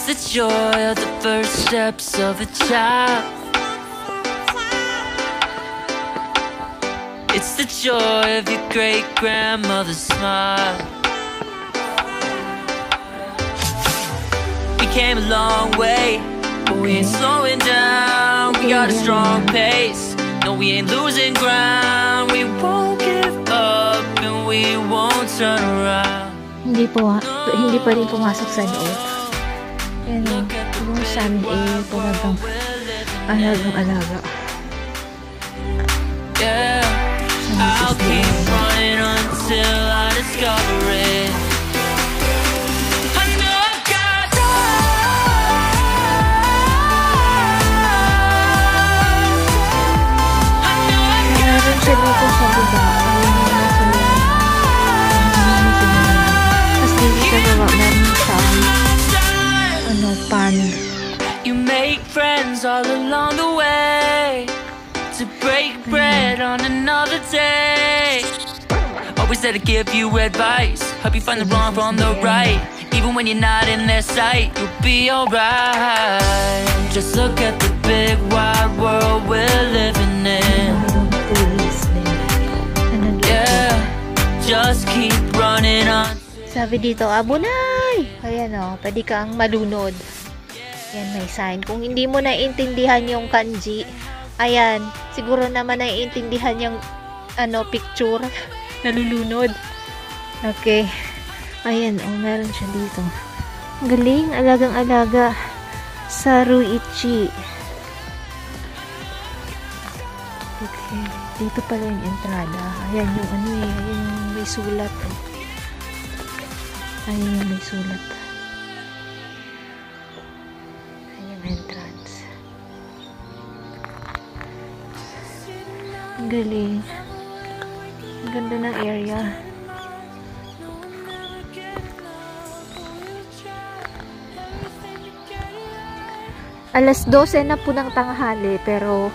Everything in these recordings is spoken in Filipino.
It's the joy of the first steps of a child. It's the joy of your great-grandmother's smile. We came a long way, but we ain't slowing down. We got a strong pace. No, we ain't losing ground. We won't give up and we won't turn around. Hindi pa rin pumasok sa loob. Yan o, yung sand talagang alagang-alaga. Yeah, I'll keep running until I discover it. Siya dito sa baba. Tapos dito sa baba meron siyang pan. You make friends all along the way to break bread on another day. Always there to give you advice, help you find the wrong from the right. Even when you're not in their sight, you'll be alright. Just look at the big wide world we're living in. Just keep running on. Sabi dito, abunay! Ayan o, pwede kang malunod. Yan, may sign. Kung hindi mo naiintindihan yung kanji, ayan, siguro naman naiintindihan yung picture. Nalulunod. Okay. Ayan o, meron siya dito. Galing, alagang-alaga. Saruichi. Okay. Dito pala yung entrada. Ayan yung ayan yung may sulat. Ayan yung may sulat. Ayan yung entrance. Ang galing. Ang ganda ng area. Alas 12 na po ng tanghali pero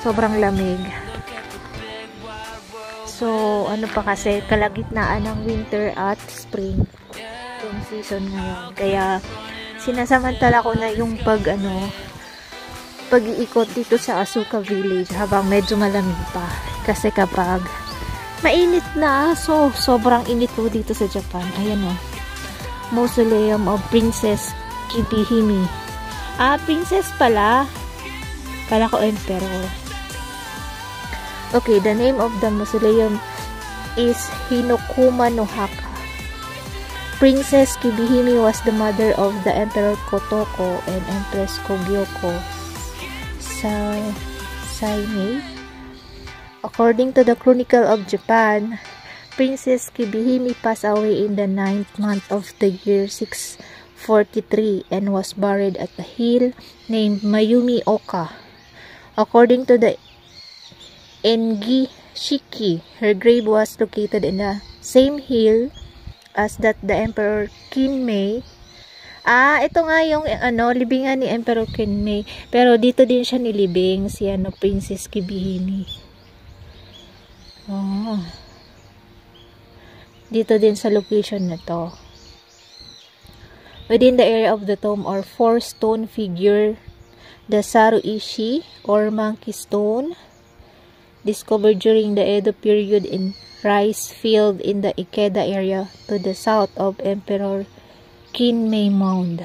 sobrang lamig. So, ano pa kasi, kalagitnaan ng winter at spring yung season ngayon. Kaya, sinasamantala ko na yung pag-iikot dito sa Asuka Village habang medyo malamig pa. Kasi kapag mainit na, so, sobrang init po dito sa Japan. Ayan o. Mausoleum of Princess Kibihime. Ah, princess pala. Kala ko emperor. Okay, the name of the mausoleum is Hinokuma no Haka. Princess Kibihime was the mother of the Emperor Kotoko and Empress Kogyoko Saimei. According to the Chronicle of Japan, Princess Kibihime passed away in the 9th month of the year 643 and was buried at a hill named Mayumi Oka. According to the Engi Shiki, her grave was located in the same hill as that the Emperor Kinmei. Ah, ito nga yung libingan ni Emperor Kinmei. Pero dito din siya nilibing si Princess Kibihime. Oh. Dito din sa location na to. Within the area of the tomb are 4 stone figure, the Saruishi or monkey stone, discovered during the Edo period in rice field in the Ikeda area to the south of Emperor Kinmei Mound.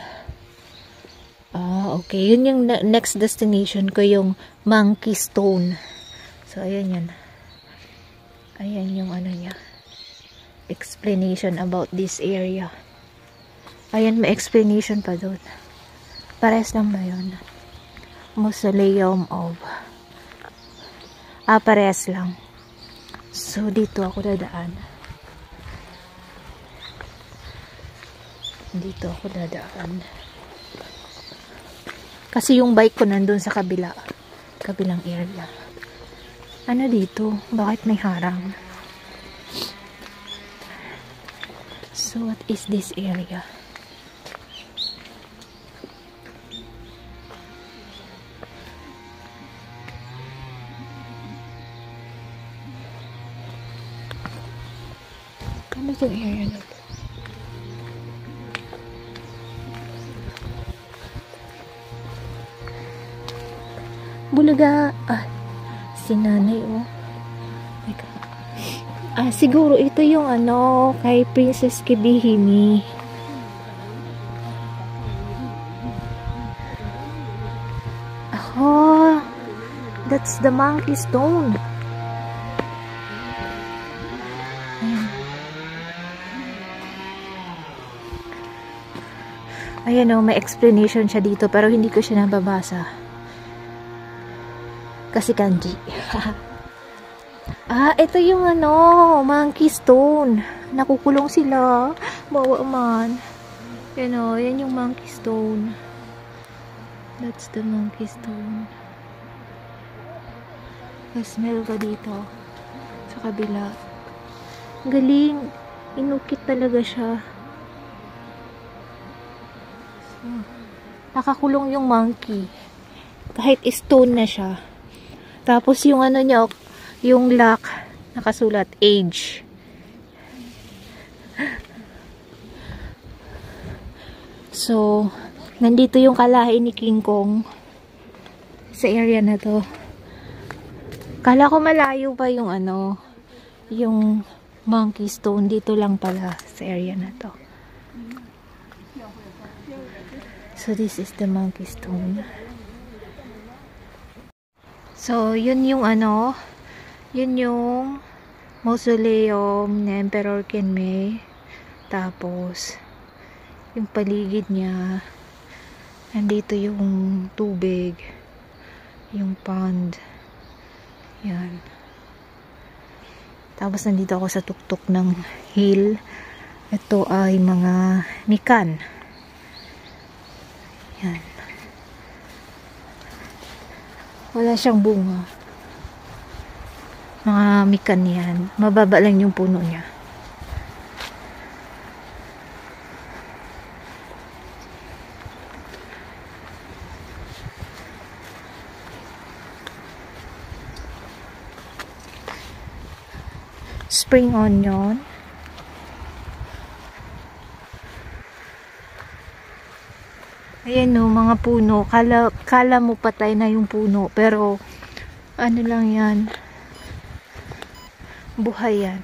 Ah, okay. Yun yung next destination ko, yung monkey stone. So, ayan yan. Ayan yung niya. Explanation about this area. Ayan, may explanation pa doon. Pares lang ba yun? Mausoleum of... parehas lang. So, dito ako dadaan. Dito ako dadaan. Kasi yung bike ko nandun sa kabilang area. Ano dito? Bakit may harang? So, what is this area? Ano itong area na ito? Bulaga. Si nanay, oh. Siguro ito yung ano, kay Princess Kibihimi. That's the monkey stone. Ayan o, may explanation siya dito pero hindi ko siya nababasa. Kasi kanji. Ito yung ano, monkey stone. Nakukulong sila. Bawa man. Yan o, yan yung monkey stone. That's the monkey stone. Smell ka dito. Sa kabila. Galing. Inukit talaga siya. Nakakulong yung monkey. Kahit stone na siya. Tapos yung ano niya, yung lock, nakasulat, age. So, nandito yung kalahi ni King Kong sa area na to. Kala ko malayo pa yung ano, yung monkey stone. Dito lang pala sa area na to. So, this is the monkey stone. So, yun yung ano, yun yung mausoleum ni Emperor Kinmei. Tapos, yung paligid niya, nandito yung tubig, yung pond. Yan. Tapos, nandito ako sa tuktok ng hill. Ito ay mga mikan. Yan. Wala siyang bunga. Mga mikan yan. Mababa lang yung puno niya. Spring onion. Ayan o, mga puno. Kala mo patay na yung puno. Pero, ano lang yan. Buhay yan.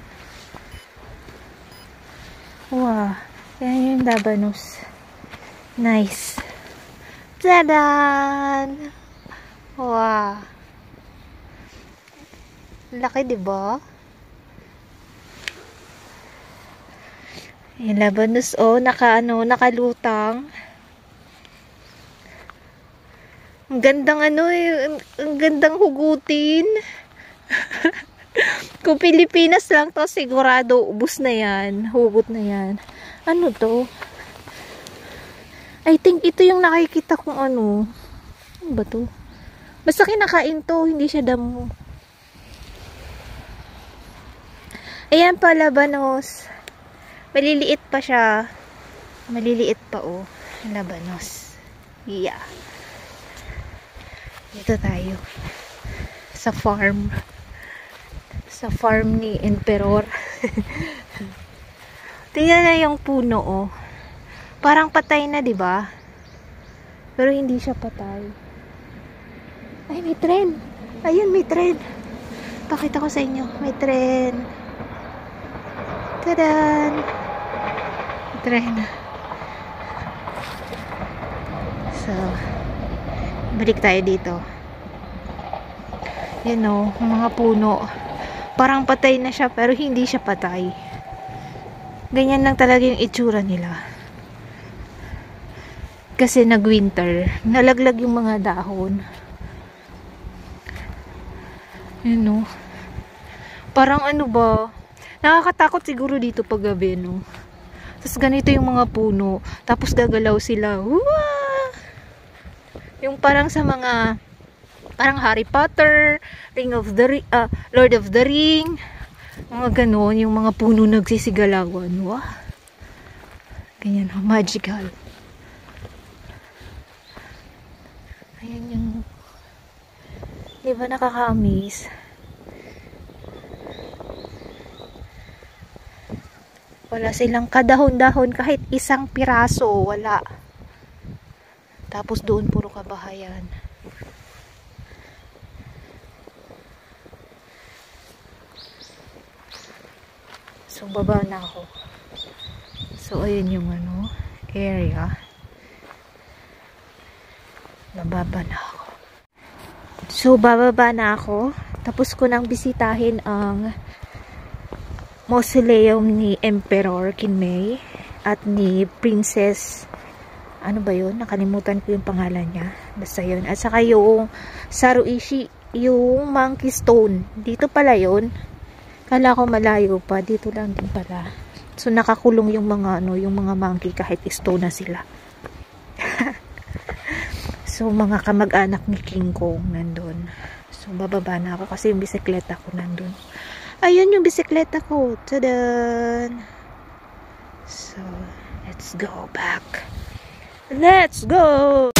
Wow. Yan yung labanos. Nice. Tadan! Wow. Laki, diba? Yung labanos, nakalutang. Ang gandang ang gandang hugutin. Kung Pilipinas lang to, sigurado ubos na yan. Hugot na yan. Ano to? I think ito yung nakikita kong ano. Ano ba to? Basta kinakain to, hindi siya damo. Ayan pa, labanos. Maliliit pa siya. Maliliit pa, oh. Labanos. Yeah. Dito tayo. Sa farm. Sa farm ni Emperor. Tingnan na yung puno, oh. Parang patay na, 'di ba? Pero hindi siya patay. Ay, may tren. Ayun, may tren. Pakita ko sa inyo. May tren. Tadan! May tren. So, balik tayo dito. Yan o, mga puno. Parang patay na siya, pero hindi siya patay. Ganyan lang talaga yung itsura nila. Kasi nag-winter. Nalaglag yung mga dahon. Yan o. Parang ano ba? Nakakatakot siguro dito pag gabi, no? Tapos ganito yung mga puno. Tapos gagalaw sila. Uwaa! Yung parang sa mga parang Harry Potter, Lord of the Ring, mga ganon, yung mga puno nagsisigalawan. Wow. Ganyan, magical. Ayan yung, di ba nakaka-amaze? Wala silang kadahon-dahon, kahit isang piraso, wala. Tapos doon puro kabahayan. So, baba na ako. So, ayun yung ano, area. Bababa na ako. So, bababa na ako. Tapos ko nang bisitahin ang mausoleum ni Emperor Kinmei at ni Princess, ano ba yun? Nakalimutan ko yung pangalan niya. Basta yun. At saka yung Saruishi, yung Monkey Stone. Dito pala yun. Kala ko malayo pa. Dito lang din pala. So, nakakulong yung mga, ano, yung mga monkey kahit stone na sila. So, mga kamag-anak ni King Kong nandun. So, bababa na ako kasi yung bisikleta ko nandun. Ayun yung bisikleta ko. Tadan! So, let's go back. Let's go!